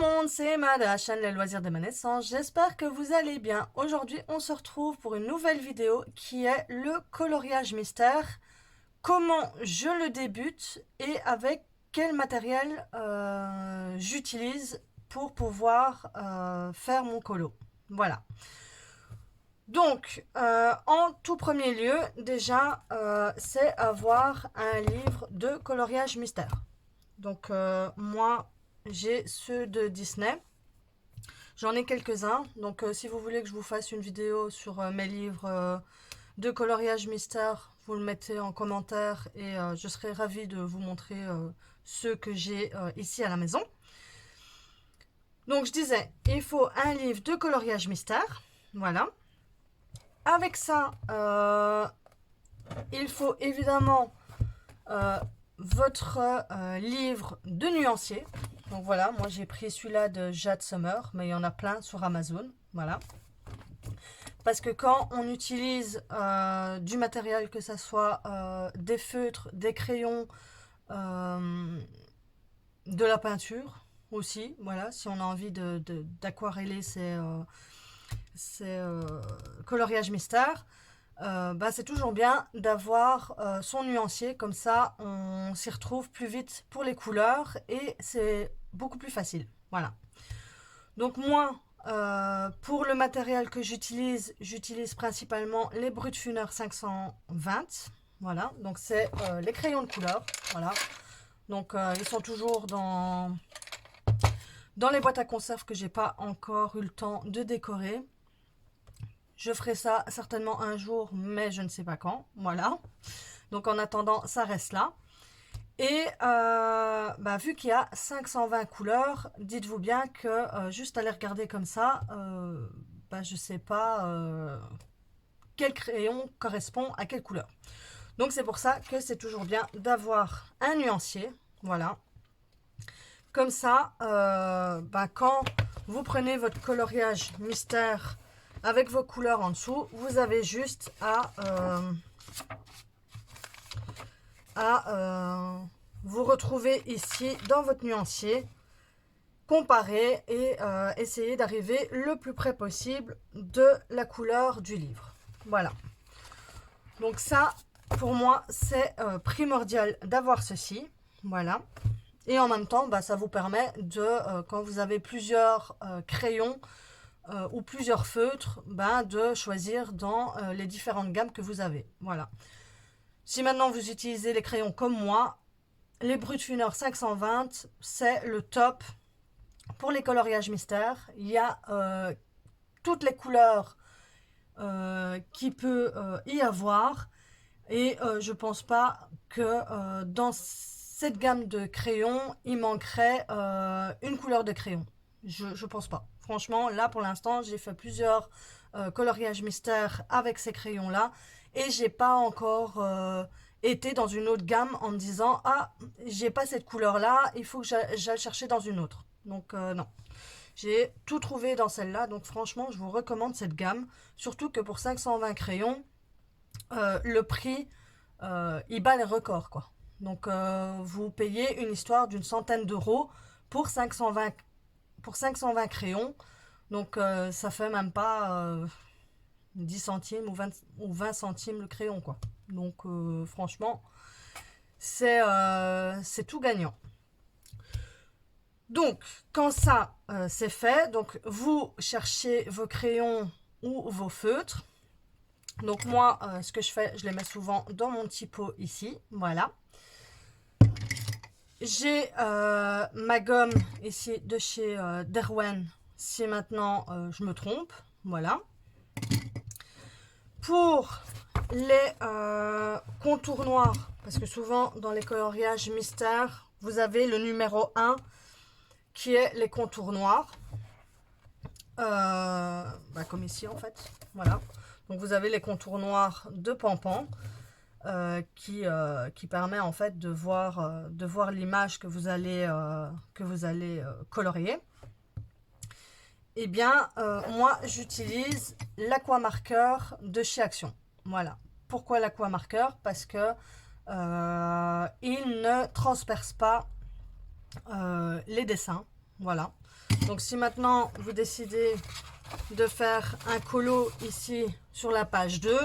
monde, c'est Emma de la chaîne Les Loisirs de ma naissance. J'espère que vous allez bien. Aujourd'hui, on se retrouve pour une nouvelle vidéo qui est le coloriage mystère. Comment je le débute et avec quel matériel j'utilise pour pouvoir faire mon colo. Voilà. Donc, en tout premier lieu, déjà, c'est avoir un livre de coloriage mystère. Donc, moi, j'ai ceux de Disney. J'en ai quelques-uns. Donc, si vous voulez que je vous fasse une vidéo sur mes livres de coloriage mystère, vous le mettez en commentaire et je serai ravie de vous montrer ceux que j'ai ici à la maison. Donc, je disais, il faut un livre de coloriage mystère. Voilà. Avec ça, il faut évidemment votre livre de nuancier. Donc voilà, moi j'ai pris celui-là de Jade Summer, mais il y en a plein sur Amazon. Voilà. Parce que quand on utilise du matériel, que ce soit des feutres, des crayons, de la peinture aussi, voilà, si on a envie d'aquareller ces coloriages mystères, c'est toujours bien d'avoir son nuancier, comme ça on s'y retrouve plus vite pour les couleurs et c'est beaucoup plus facile. Voilà. Donc moi, pour le matériel que j'utilise principalement les Brutfuner 520. Voilà, donc c'est les crayons de couleur. Voilà. Donc ils sont toujours dans les boîtes à conserve que j'ai pas encore eu le temps de décorer. Je ferai ça certainement un jour, mais je ne sais pas quand. Voilà. Donc en attendant, ça reste là. Et vu qu'il y a 520 couleurs, dites-vous bien que juste à les regarder comme ça, je ne sais pas quel crayon correspond à quelle couleur. Donc c'est pour ça que c'est toujours bien d'avoir un nuancier. Voilà. Comme ça, quand vous prenez votre coloriage mystère avec vos couleurs en dessous, vous avez juste à vous retrouver ici dans votre nuancier, comparer et essayer d'arriver le plus près possible de la couleur du livre. Voilà. Donc ça, pour moi, c'est primordial d'avoir ceci. Voilà. Et en même temps, ça vous permet de, quand vous avez plusieurs crayons, ou plusieurs feutres, de choisir dans les différentes gammes que vous avez. Voilà. Si maintenant vous utilisez les crayons comme moi, les Brutfuner 520, c'est le top pour les coloriages mystères. Il y a toutes les couleurs qu'il peut y avoir. Et je pense pas que dans cette gamme de crayons, il manquerait une couleur de crayon. Je pense pas. Franchement, là pour l'instant, j'ai fait plusieurs coloriages mystères avec ces crayons-là et j'ai pas encore été dans une autre gamme en me disant ah, j'ai pas cette couleur-là, il faut que j'aille chercher dans une autre. Donc non. J'ai tout trouvé dans celle-là, donc franchement, je vous recommande cette gamme, surtout que pour 520 crayons, le prix, il bat les records, quoi. Donc vous payez une histoire d'une centaine d'euros pour 520 crayons. Donc ça fait même pas 10 centimes ou 20 centimes le crayon, quoi. Donc franchement, c'est tout gagnant. Donc quand ça c'est fait, donc vous cherchez vos crayons ou vos feutres. Donc moi, ce que je fais, je les mets souvent dans mon petit pot ici. Voilà. J'ai ma gomme ici de chez Derwent, si maintenant je me trompe. Voilà. Pour les contours noirs, parce que souvent dans les coloriages mystères, vous avez le numéro 1 qui est les contours noirs. Comme ici en fait. Voilà. Donc vous avez les contours noirs de Pampan qui permet en fait de voir l'image que vous allez colorier. Eh bien, moi j'utilise l'aquamarqueur de chez Action. Voilà. Pourquoi l'aquamarqueur? Parce que il ne transperce pas les dessins. Voilà. Donc si maintenant vous décidez de faire un colo ici sur la page 2,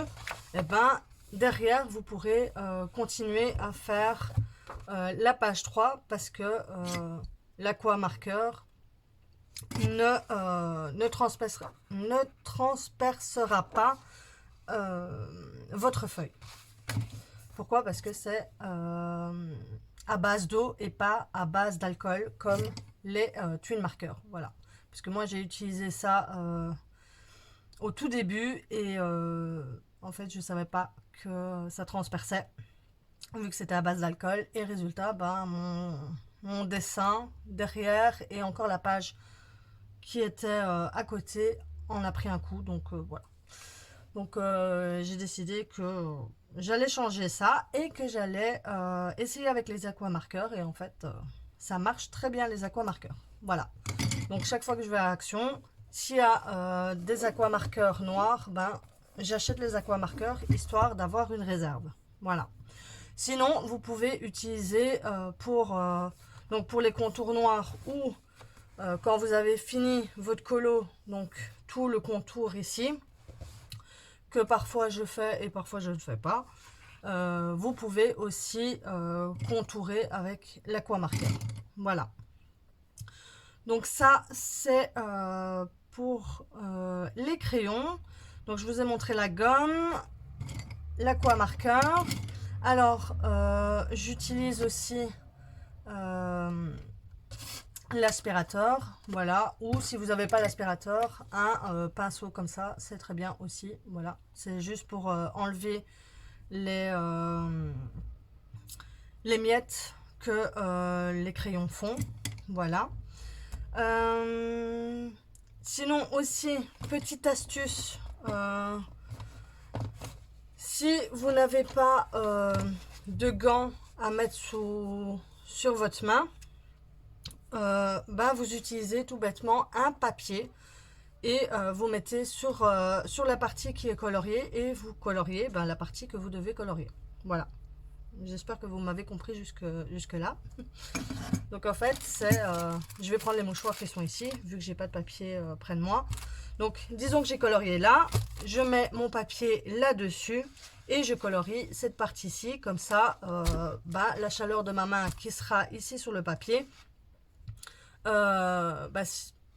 et ben derrière vous pourrez continuer à faire la page 3 parce que l'aqua marqueur ne transpercera pas votre feuille. Pourquoi? Parce que c'est à base d'eau et pas à base d'alcool comme les twin marqueurs. Voilà. Parce que moi j'ai utilisé ça au tout début et en fait je savais pas que ça transperçait vu que c'était à base d'alcool et résultat ben, mon dessin derrière et encore la page qui était à côté en a pris un coup, donc voilà. Donc j'ai décidé que j'allais changer ça et que j'allais essayer avec les aquamarqueurs et en fait ça marche très bien les aquamarqueurs. Voilà. Donc chaque fois que je vais à Action, s'il y a des aquamarqueurs noirs, ben j'achète les aquamarqueurs histoire d'avoir une réserve. Voilà. Sinon, vous pouvez utiliser donc pour les contours noirs ou quand vous avez fini votre colo, donc tout le contour ici, que parfois je fais et parfois je ne fais pas, vous pouvez aussi contourer avec l'aquamarqueur. Voilà. Donc ça, c'est pour les crayons. Donc je vous ai montré la gomme, l'aquamarqueur. Alors, j'utilise aussi l'aspirateur, voilà, ou si vous n'avez pas l'aspirateur, un pinceau comme ça, c'est très bien aussi, voilà, c'est juste pour enlever les miettes que les crayons font, voilà. Sinon aussi, petite astuce, si vous n'avez pas de gants à mettre sur votre main, vous utilisez tout bêtement un papier et vous mettez sur la partie qui est coloriée et vous coloriez la partie que vous devez colorier. Voilà. J'espère que vous m'avez compris jusque là. Donc en fait, je vais prendre les mouchoirs qui sont ici, vu que j'ai pas de papier près de moi. Donc disons que j'ai colorié là, je mets mon papier là-dessus et je colorie cette partie-ci, comme ça, la chaleur de ma main qui sera ici sur le papier,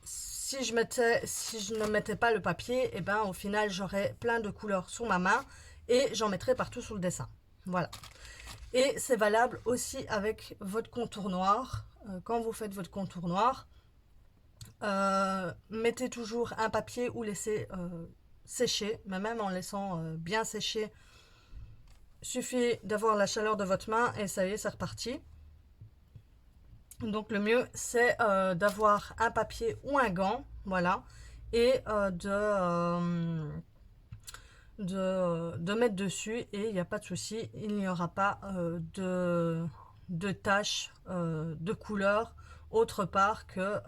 si je ne mettais pas le papier, et au final j'aurais plein de couleurs sur ma main et j'en mettrais partout sur le dessin. Voilà. Et c'est valable aussi avec votre contour noir. Quand vous faites votre contour noir, mettez toujours un papier ou laissez sécher, mais même en laissant bien sécher, suffit d'avoir la chaleur de votre main et ça y est, c'est reparti. Donc le mieux c'est d'avoir un papier ou un gant, voilà, et de mettre dessus et il n'y a pas de souci, il n'y aura pas de taches de couleur autre part que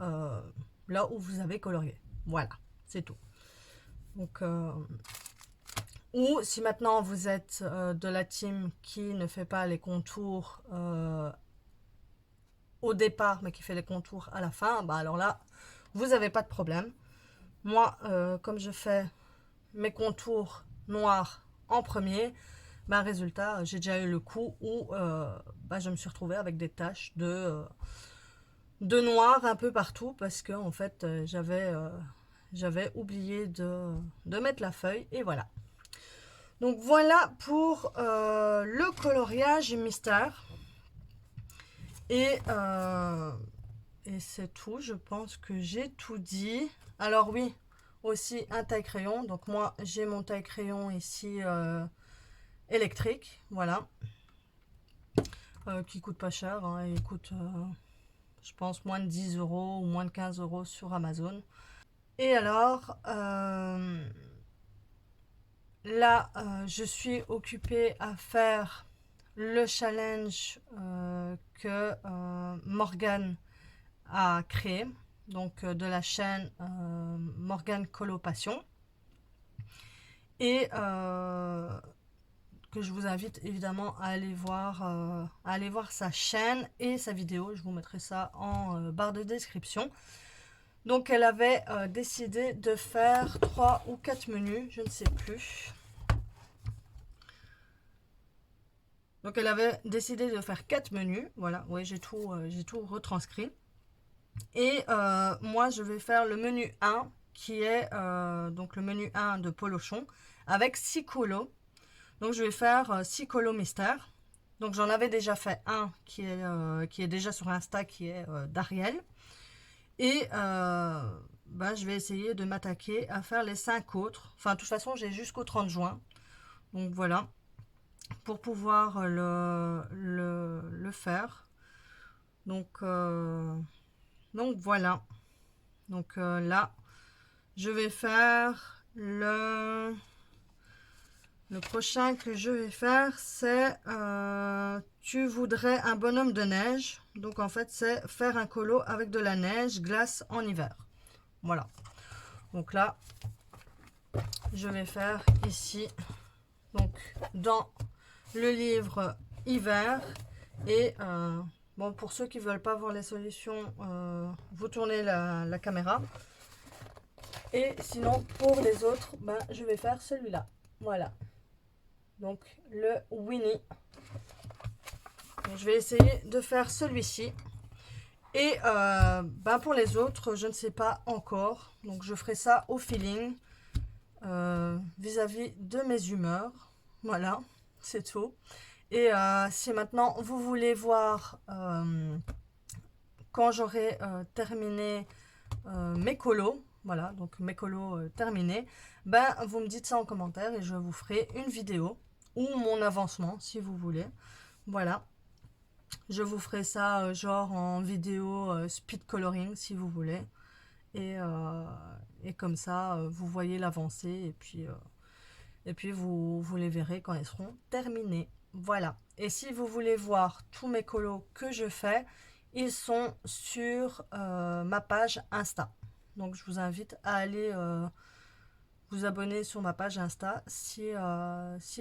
là où vous avez colorié. Voilà, c'est tout. Donc ou si maintenant vous êtes de la team qui ne fait pas les contours au départ mais qui fait les contours à la fin, alors là vous n'avez pas de problème. Moi comme je fais mes contours noirs en premier, résultat j'ai déjà eu le coup où je me suis retrouvée avec des taches de noir un peu partout parce que en fait j'avais oublié de mettre la feuille et voilà. Donc voilà pour le coloriage mystère. Et c'est tout, je pense que j'ai tout dit. Alors oui, aussi un taille-crayon. Donc moi, j'ai mon taille-crayon ici électrique, voilà. Qui coûte pas cher, hein, il coûte, je pense, moins de 10 € ou moins de 15 € sur Amazon. Et alors, là, je suis occupée à faire le challenge que Morgane a créé, donc de la chaîne Morgane Colopassion, et que je vous invite évidemment à aller voir sa chaîne et sa vidéo. Je vous mettrai ça en barre de description. Donc elle avait décidé de faire 3 ou 4 menus, je ne sais plus. Donc elle avait décidé de faire 4 menus, voilà, oui j'ai tout retranscrit. Et moi je vais faire le menu 1 qui est donc le menu 1 de Polochon avec 6 colos. Donc je vais faire 6 colos mystères. Donc j'en avais déjà fait un qui est déjà sur Insta, qui est d'Ariel. Et je vais essayer de m'attaquer à faire les 5 autres. Enfin de toute façon j'ai jusqu'au 30 juin. Donc voilà, pour pouvoir le faire. Donc voilà. Donc là, je vais faire le prochain que je vais faire, c'est tu voudrais un bonhomme de neige. Donc en fait, c'est faire un colo avec de la neige, glace en hiver. Voilà. Donc là, je vais faire ici, donc dans le livre hiver. Et bon, pour ceux qui ne veulent pas voir les solutions, vous tournez la caméra. Et sinon, pour les autres, je vais faire celui-là. Voilà. Donc, le Winnie. Donc, je vais essayer de faire celui-ci. Et pour les autres, je ne sais pas encore. Donc, je ferai ça au feeling. Vis-à-vis de mes humeurs. Voilà, c'est tout. Et si maintenant, vous voulez voir quand j'aurai terminé mes colos, voilà, donc mes colos terminés, vous me dites ça en commentaire et je vous ferai une vidéo ou mon avancement si vous voulez. Voilà, je vous ferai ça genre en vidéo speed coloring si vous voulez. Et comme ça, vous voyez l'avancée et puis vous les verrez quand elles seront terminées. Voilà. Et si vous voulez voir tous mes colos que je fais, ils sont sur ma page Insta. Donc je vous invite à aller vous abonner sur ma page Insta si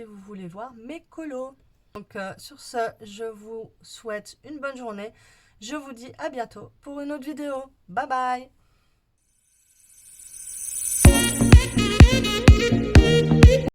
vous voulez voir mes colos. Donc sur ce, je vous souhaite une bonne journée. Je vous dis à bientôt pour une autre vidéo. Bye bye!